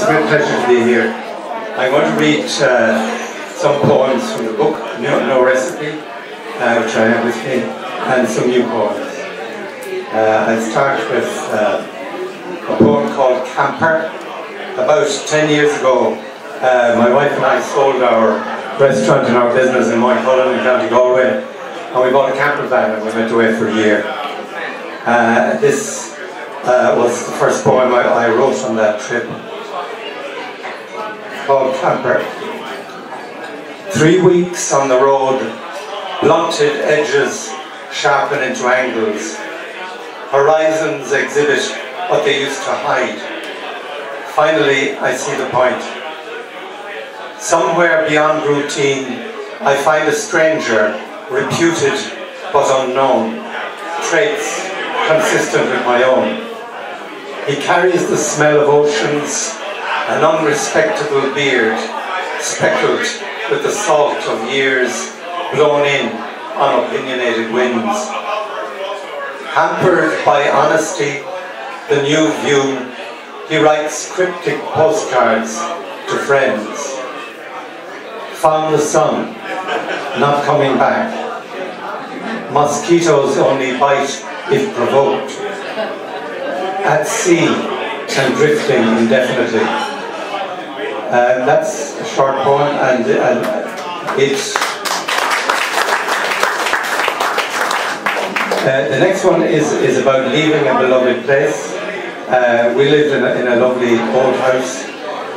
a great pleasure to be here. I'm going to read some poems from the book, No Recipe, which I have with me, and some new poems. I'll start with a poem called Camper. About 10 years ago, my wife and I sold our restaurant and our business in Moycullen in County Galway, and we bought a camper van and we went away for a year. This was the first poem I wrote on that trip, called Camper. 3 weeks on the road, blunted edges sharpen into angles. Horizons exhibit what they used to hide. Finally, I see the point. Somewhere beyond routine, I find a stranger, reputed but unknown, traits consistent with my own. He carries the smell of oceans, an unrespectable beard, speckled with the salt of years blown in on opinionated winds. Hampered by honesty, the new view, he writes cryptic postcards to friends. Found the sun, not coming back. Mosquitoes only bite if provoked. At sea and drifting indefinitely. That's a short poem, and it's... the next one is about leaving a beloved place. We lived in a lovely old house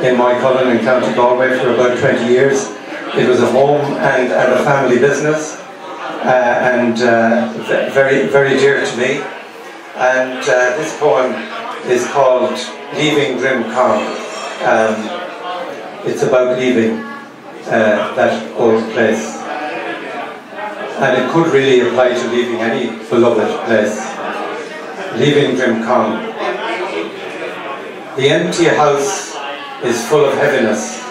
in Moycullen in County Galway for about 20 years. It was a home and a family business, and very, very dear to me. And this poem is called Leaving Drimcong. It's about leaving that old place. And it could really apply to leaving any beloved place. Leaving Drimcong. The empty house is full of heaviness,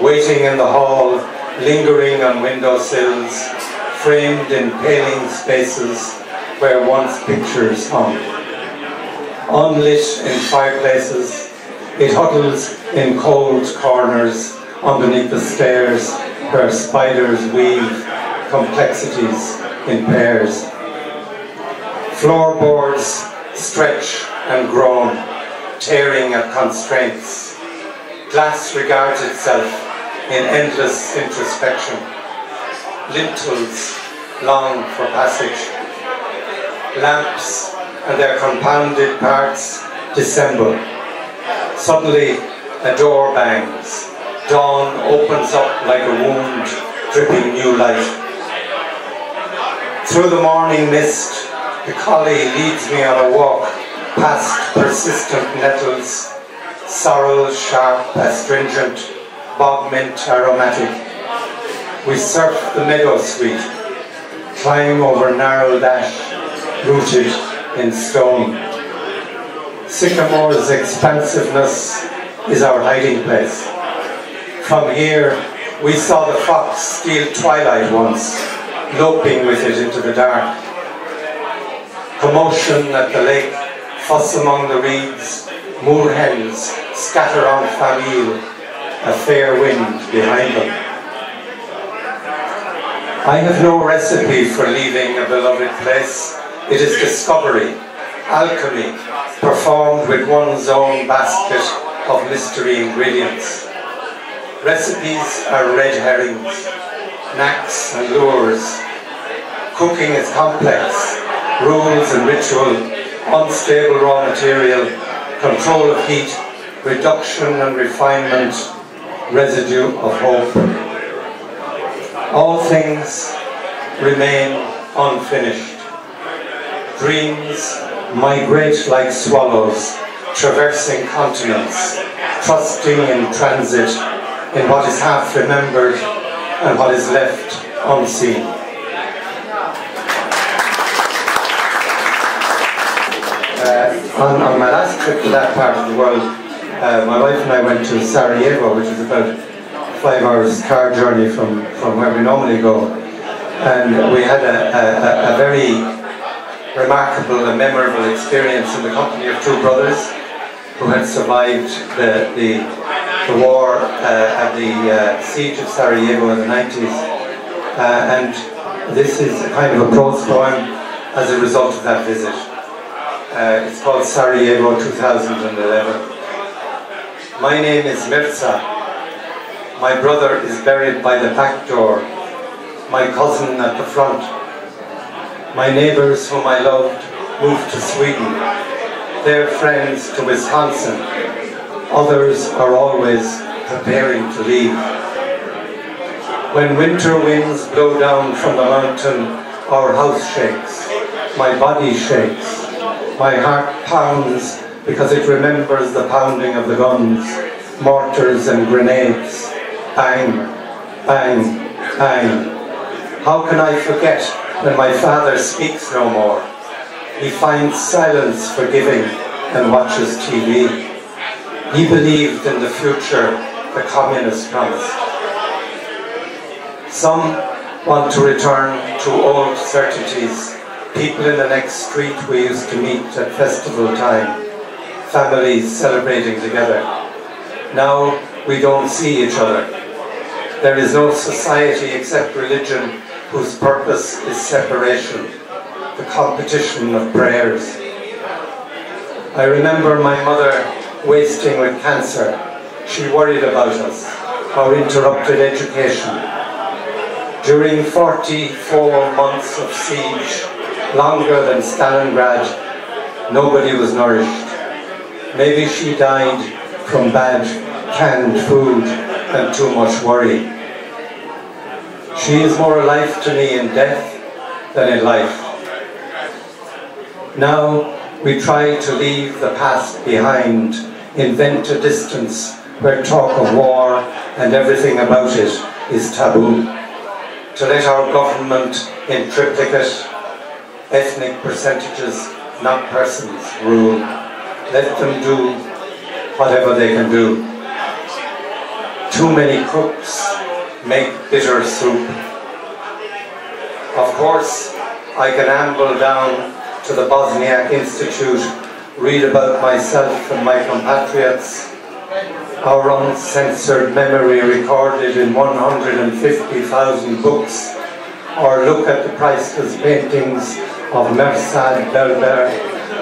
waiting in the hall, lingering on windowsills, framed in paling spaces where once pictures hung. Unlit in fireplaces, it huddles in cold corners underneath the stairs where spiders weave complexities in pairs. Floorboards stretch and groan, tearing at constraints. Glass regards itself in endless introspection. Lintels long for passage. Lamps and their compounded parts dissemble. Suddenly a door bangs. Dawn opens up like a wound, dripping new light. Through the morning mist, the collie leads me on a walk past persistent nettles, sorrel sharp, astringent, bog mint aromatic. We surf the meadow sweet, climb over narrow dash, rooted in stone. Sycamore's expansiveness is our hiding place. From here, we saw the fox steal twilight once, loping with it into the dark. Commotion at the lake, fuss among the reeds, moorhens scatter on famille, a fair wind behind them. I have no recipe for leaving a beloved place. It is discovery, alchemy, performed with one's own basket of mystery ingredients. Recipes are red herrings, knacks and lures. Cooking is complex, rules and ritual, unstable raw material, control of heat, reduction and refinement, residue of hope. All things remain unfinished. Dreams migrate like swallows, traversing continents, trusting in transit in what is half remembered and what is left unseen. On my last trip to that part of the world, my wife and I went to Sarajevo, which is about 5 hours car journey from where we normally go, and we had a very remarkable and memorable experience in the company of two brothers who had survived the the war and the siege of Sarajevo in the 90s, and this is a kind of a prose poem as a result of that visit. It's called Sarajevo 2011. My name is Mirza. My brother is buried by the back door, my cousin at the front. My neighbours whom I loved moved to Sweden, their friends to Wisconsin. Others are always preparing to leave. When winter winds blow down from the mountain, our house shakes, my body shakes, my heart pounds because it remembers the pounding of the guns, mortars and grenades. Bang, bang, bang. How can I forget when my father speaks no more? He finds silence forgiving and watches TV. He believed in the future the communists promised. Some want to return to old certainties, people in the next street we used to meet at festival time, families celebrating together. Now we don't see each other. There is no society except religion whose purpose is separation, the competition of prayers. I remember my mother wasting with cancer. She worried about us, our interrupted education. During 44 months of siege, longer than Stalingrad, nobody was nourished. Maybe she died from bad canned food and too much worry. She is more alive to me in death than in life. Now we try to leave the past behind, invent a distance where talk of war and everything about it is taboo. To let our government in triplicate, ethnic percentages, not persons, rule. Let them do whatever they can do. Too many cooks make bitter soup. Of course, I can amble down to the Bosniak Institute, read about myself and my compatriots, our uncensored memory recorded in 150,000 books, or look at the priceless paintings of Mersad Belber,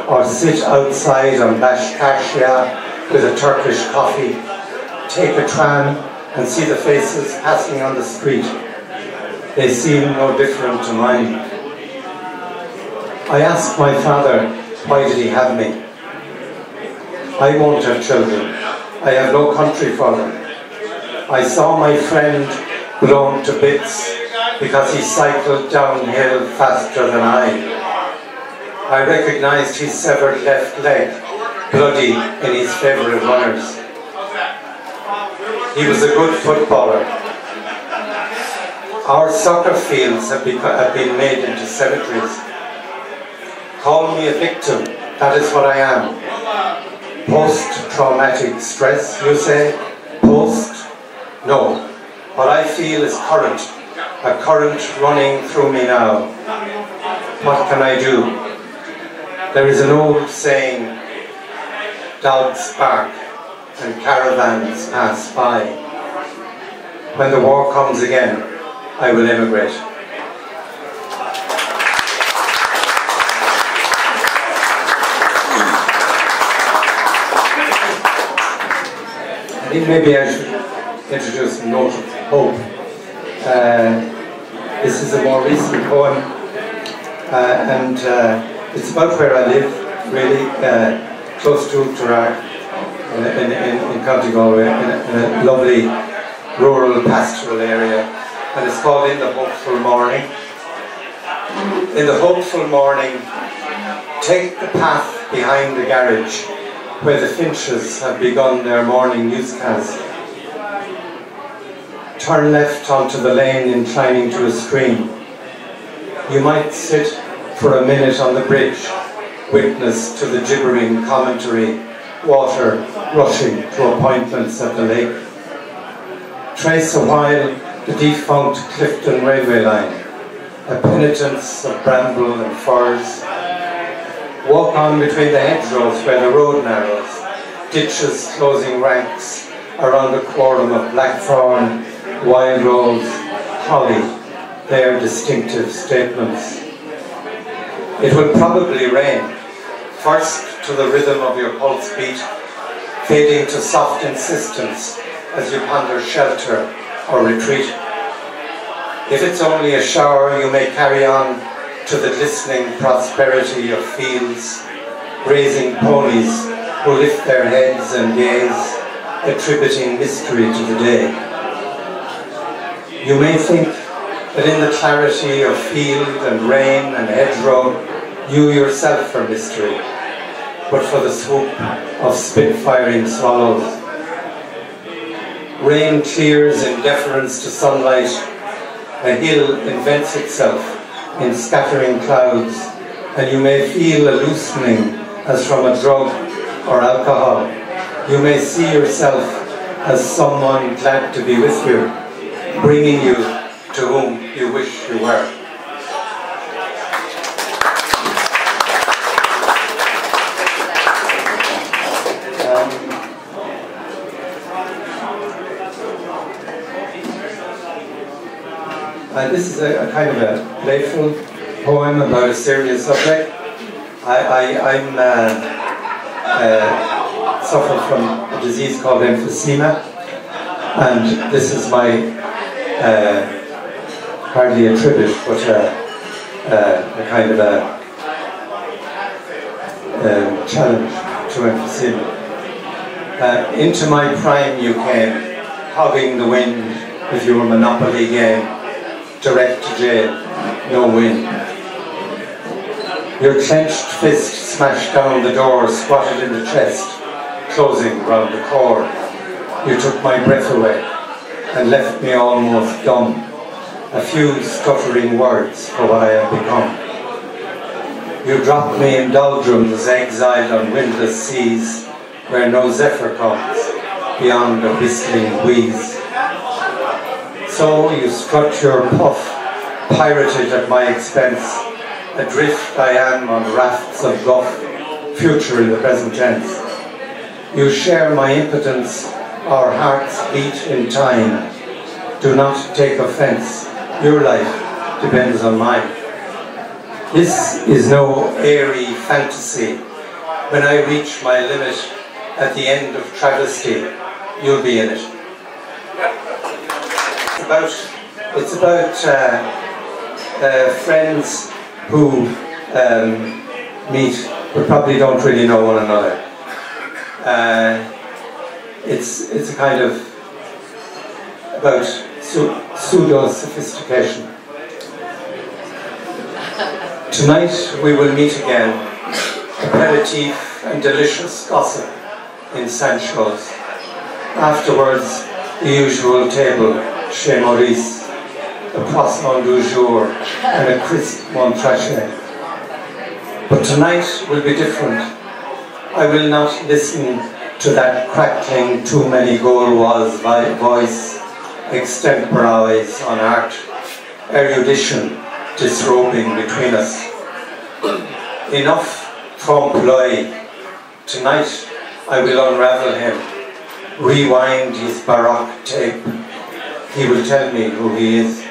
or sit outside on Bashkashia with a Turkish coffee, take a tram and see the faces passing on the street. They seem no different to mine. I asked my father, why did he have me? I won't have children. I have no country for them. I saw my friend blown to bits because he cycled downhill faster than I recognized his severed left leg, bloody in his favourite runners. He was a good footballer. Our soccer fields have been made into cemeteries. Call me a victim, that is what I am. Post-traumatic stress, you say? Post? No. What I feel is current, a current running through me now. What can I do? There is an old saying, dogs bark and caravans pass by. When the war comes again, I will emigrate. I think maybe I should introduce a note of hope. This is a more recent poem, and it's about where I live, really, close to Oughterard, in County Galway, in a lovely rural pastoral area, and it's called In the Hopeful Morning. In the hopeful morning, take the path behind the garage, where the finches have begun their morning newscast. Turn left onto the lane inclining to a stream. You might sit for a minute on the bridge, witness to the gibbering commentary, water rushing to appointments at the lake. Trace a while the defunct Clifton railway line, a penitence of bramble and furze. Walk on between the hedgerows where the road narrows, ditches closing ranks, around a quorum of blackthorn, wild rose, holly, their distinctive statements. It will probably rain, first to the rhythm of your pulse beat, fading to soft insistence as you ponder shelter or retreat. If it's only a shower, you may carry on to the glistening prosperity of fields, grazing ponies who lift their heads and gaze, attributing mystery to the day. You may think that in the clarity of field and rain and hedgerow, you yourself are mystery, but for the swoop of spitfiring swallows. Rain clears in deference to sunlight, a hill invents itself in scattering clouds, and you may feel a loosening as from a drug or alcohol. You may see yourself as someone glad to be with you, bringing you to whom you wish you were. This is a kind of a playful poem about a serious subject. I suffer from a disease called emphysema, and this is my hardly a tribute, but a kind of a challenge to emphysema. Into my prime you came, hogging the wind with your monopoly game. Direct to jail, no win. Your clenched fist smashed down the door, squatted in the chest, closing round the core. You took my breath away and left me almost dumb, a few stuttering words for what I have become. You dropped me in doldrums, exiled on windless seas, where no zephyr comes, beyond a whistling wheeze. So you strut your puff, pirated at my expense. Adrift I am on rafts of guff, future in the present tense. You share my impotence, our hearts beat in time. Do not take offense, your life depends on mine. This is no airy fantasy. When I reach my limit at the end of travesty, you'll be in it. It's about friends who meet but probably don't really know one another. It's a kind of about pseudo-sophistication. Tonight we will meet again, aperitif and delicious gossip in Sancho's. Afterwards, the usual table, chez Maurice, a poisson du jour and a crisp montrachet. But tonight will be different. I will not listen to that crackling too many Gaulois voice, extemporise on art, erudition disrobing between us. Enough trompe-l'oeil. Tonight I will unravel him, rewind his baroque tape. He will tell me who he is.